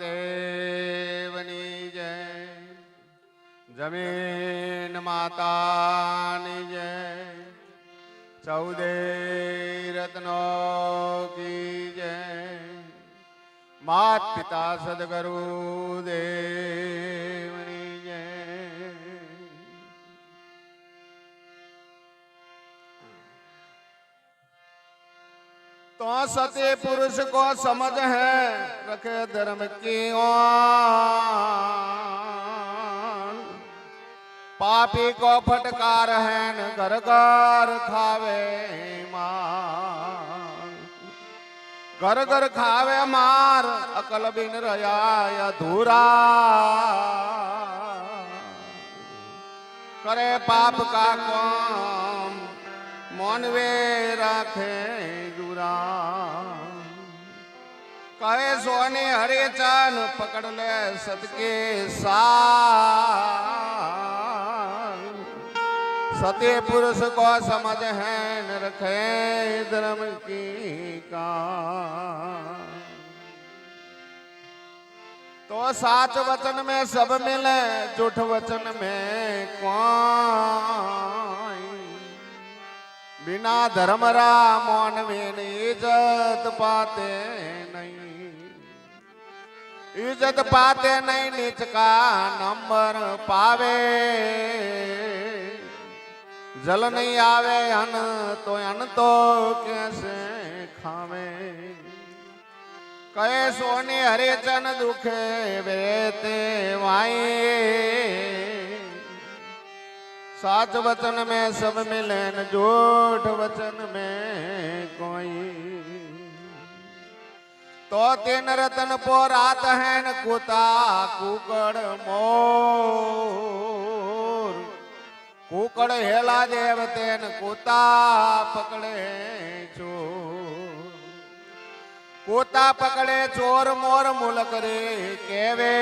દેવની જય, જમીન માતાની જય, ચૌદે રત્નો કી જય, માત પિતા સદગુરુ દેવની જય. तो सत्य पुरुष को समझ है रखे धर्म की ओर, पापी को फटकार है न घर घर खावे मार, घर घर खावे मार अकल बिन रया अधूरा, करे पाप का काम मोनवे राखे जुरा, कहे सोने हरे चान पकड़ ले सतके सार, सत्य पुरुष को समझ है न रखे धर्म की का. तो साच वचन में सब मिले, झूठ वचन में कौन, बिना धर्मरा मौन में इज्जत पाते नहीं, इज्जत पाते नहीं नीच का नंबर पावे, जल नहीं आवे अन तो कैसे खावे, कहे सोने हरे चन दुखे बेते वाए, साच वचन में सब मिले न झूठ वचन में कोई. तो तीन रतन पो रात है न कुता कुकड़ मोर, कुकड़ हेला देवते न कुता पकड़े चोर, कुता पकड़े चोर मोर मुलक रे केवे,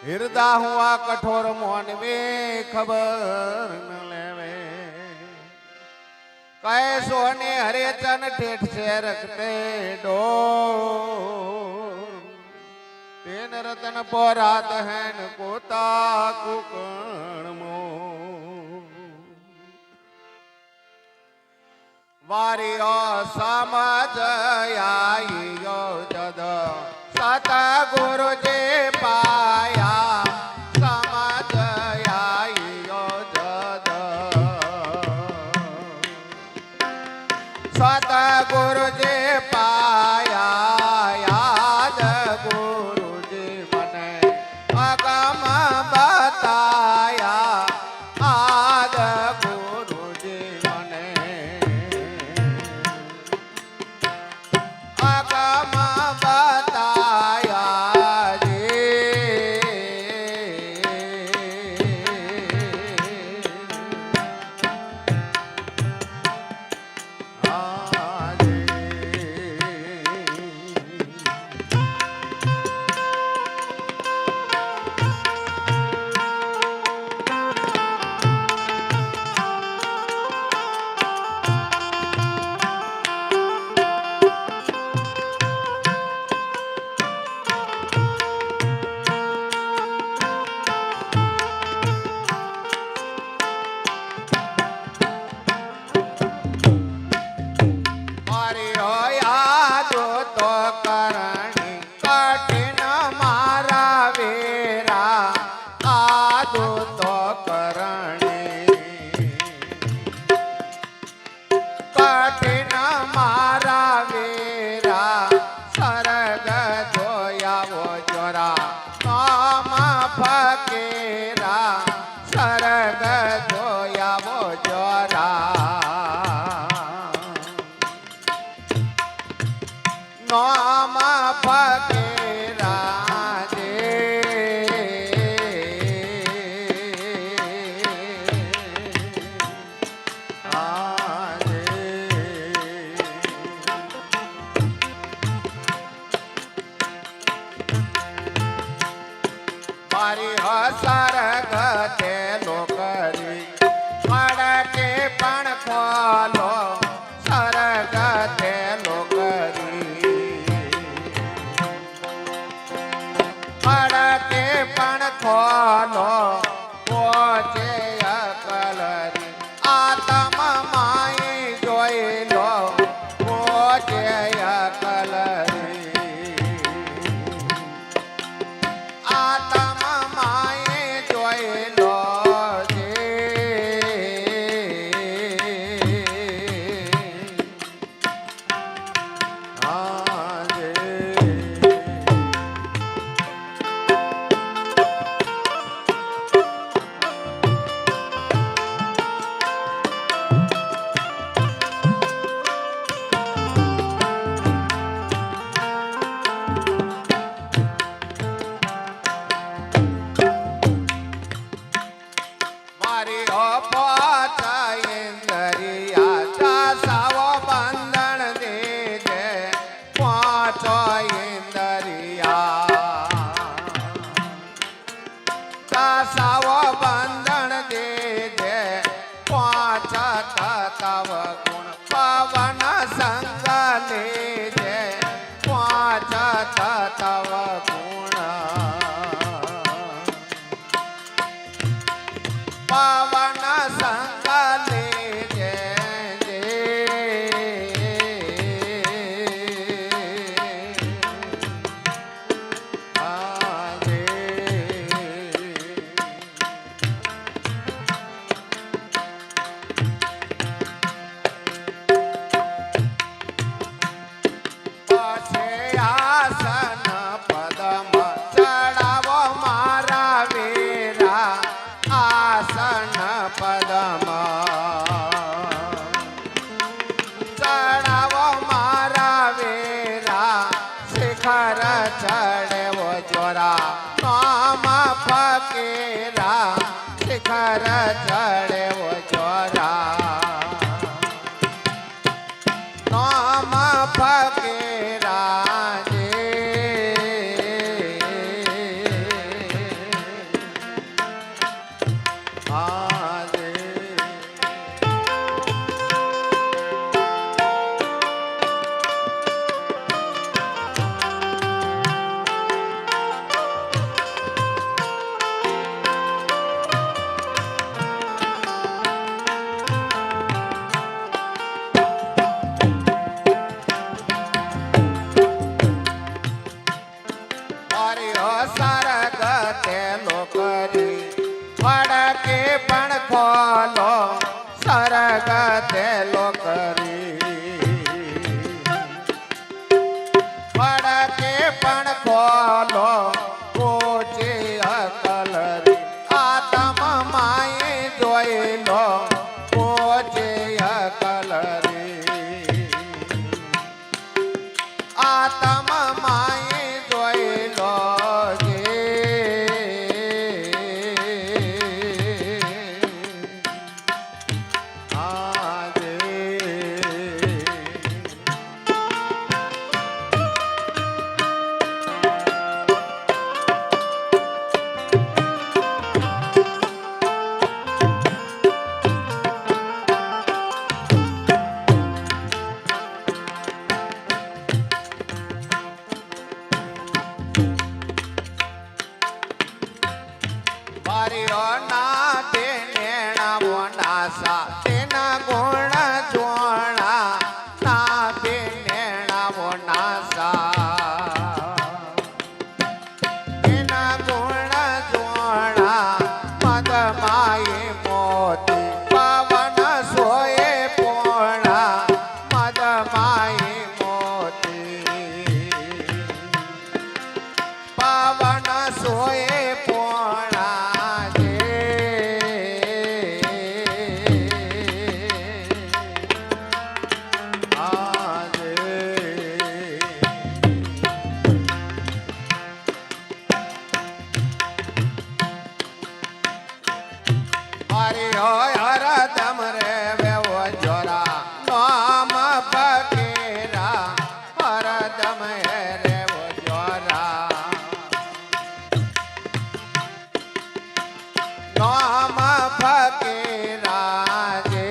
हृदय हुआ कठोर मोन में खबर न लेवे, कहे सोने हरे चन ठेठ से रखते डोर, तीन रतन पो रात है न कोता कुकण मोर. वारियो समझ आइयो जद सत गुरु जी पाया, समझ आइयो जद सत गुरु जी पाया, याद गुरु जी मने अगम बताया, आद गुरु जी मने अगम बताया जी. મારી હસર ગતે નોકરી મળકે પણ ખોલો સરગતે નોકરી ખોલો પહોંચે અકલરી આતમ માય જોઈ લો પહોંચે અકલરી આતમ માય જોઈ લો સાવો બંધન દેજે પાંચ તવ ગુણ પવન સંગ લેજે પાંચ તવ ગુણ પવન સંગ લેજે ચડવો જોરા નામ ફકીરા શિખર ચડવો જોરા નામ ફકીરા વડકે પણ ખોલો સરગ તેલો કરી વડકે પણ ખોલો પોચે અકલરી આતમ માય જોઈ લો પોચે અકલરી આતમ માય જોઈ લો તેના ગુણ જોણા ના બેનેણા વનાસા તેના ગુણ જોણા મદ માય મોતી પવન સોએ પોણા મદ માય મોતી પવન સોએ પોણા હરદમ રે વેવો જોરા નામ ફકીરા હરદમ રેવો જોરા નામ ફકીરા જે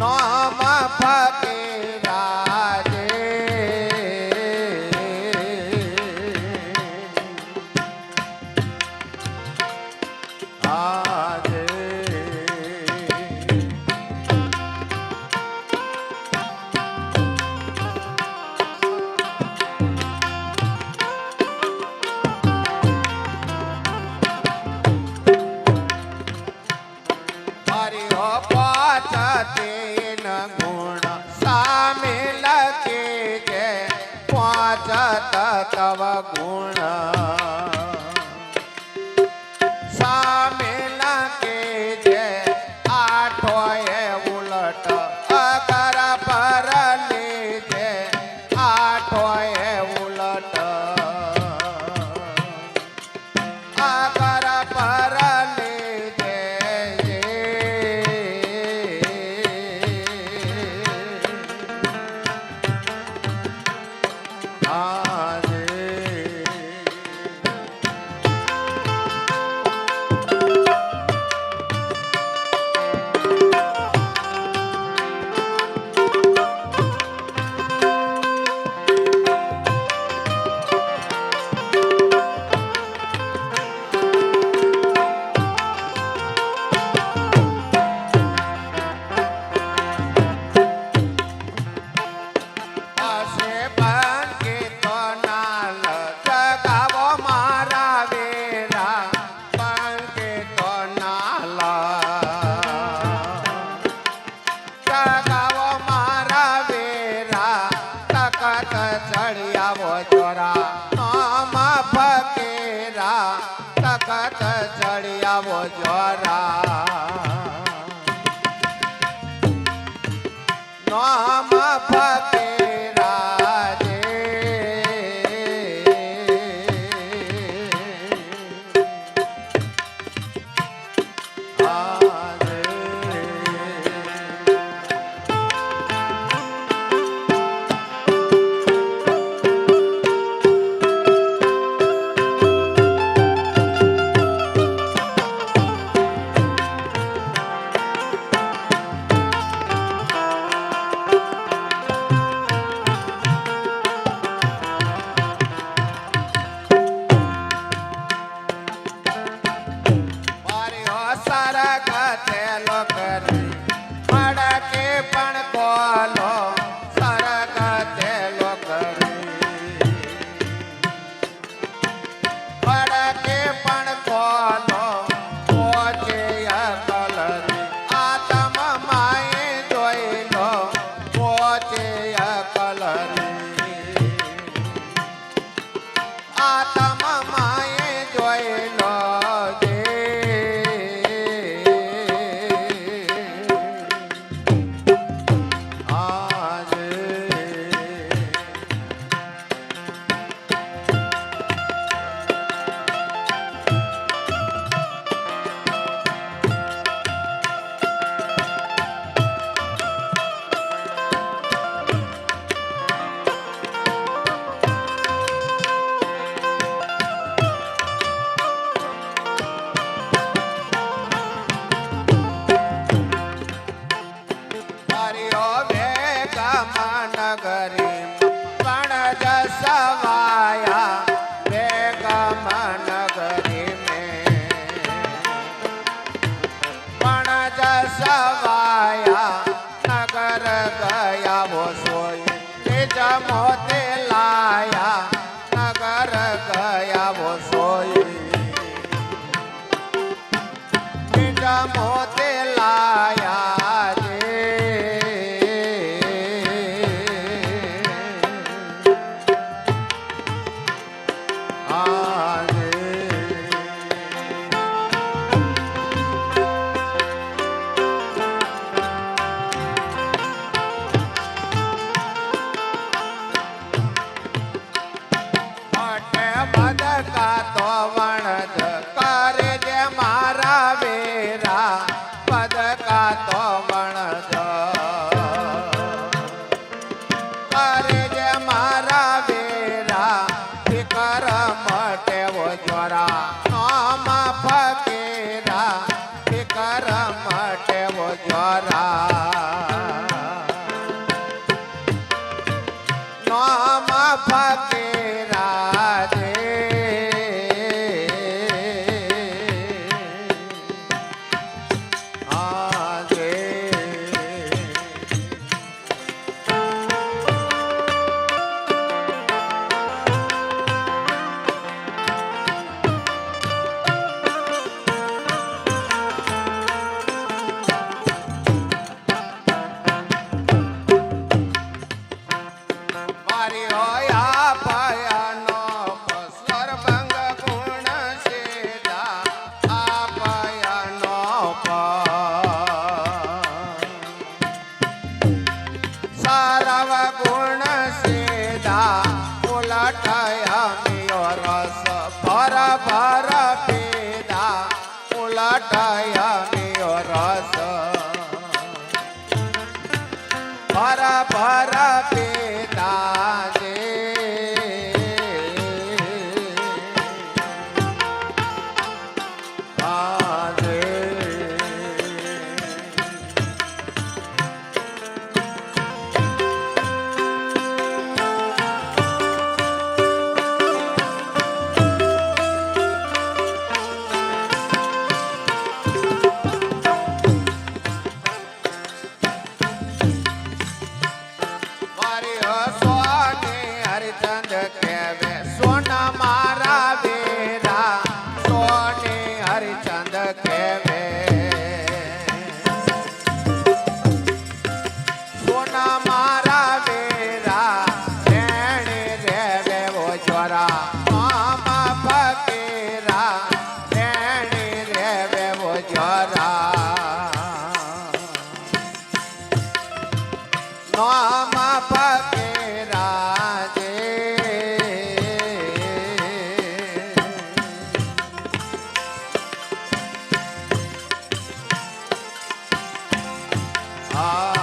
નામ ફકીરા જે આજે હરિહો પાંચતીન ગુણ સામે લખે જે પાંચ તવ ગુણ સામે લખે જે આઠો એ ઉલટ અગર પર લીજે આઠો એ ઉલટ અગર પર લીજે ચડિયાવો જોરા નામ ફકીરા તખત ચડિયાવો જોરા નામ ફકીરા જે મોતે લાયા નગર ગયા વો સોઈ બીજા મોતે લાયા રે આજે બદકા તો વણજ કરે જે મારા વેરા બદકા તો વણજ કરે જે મારા વેરા ફિકર મટે વો જોરા નામ ફકીરા ફિકર મટે વો જોરા દયાની રસ ભર ભર પીતાજે આજે મારી સોની હરિચંદ કેવે સોના મારા વેરા સોની હરિચંદ કેવે સોના મારા વેરા રેણી રેવે ઓ જોરા મામા ફકીરા રેણી રેવે ઓ જોરા નામ ફકીરા જે આ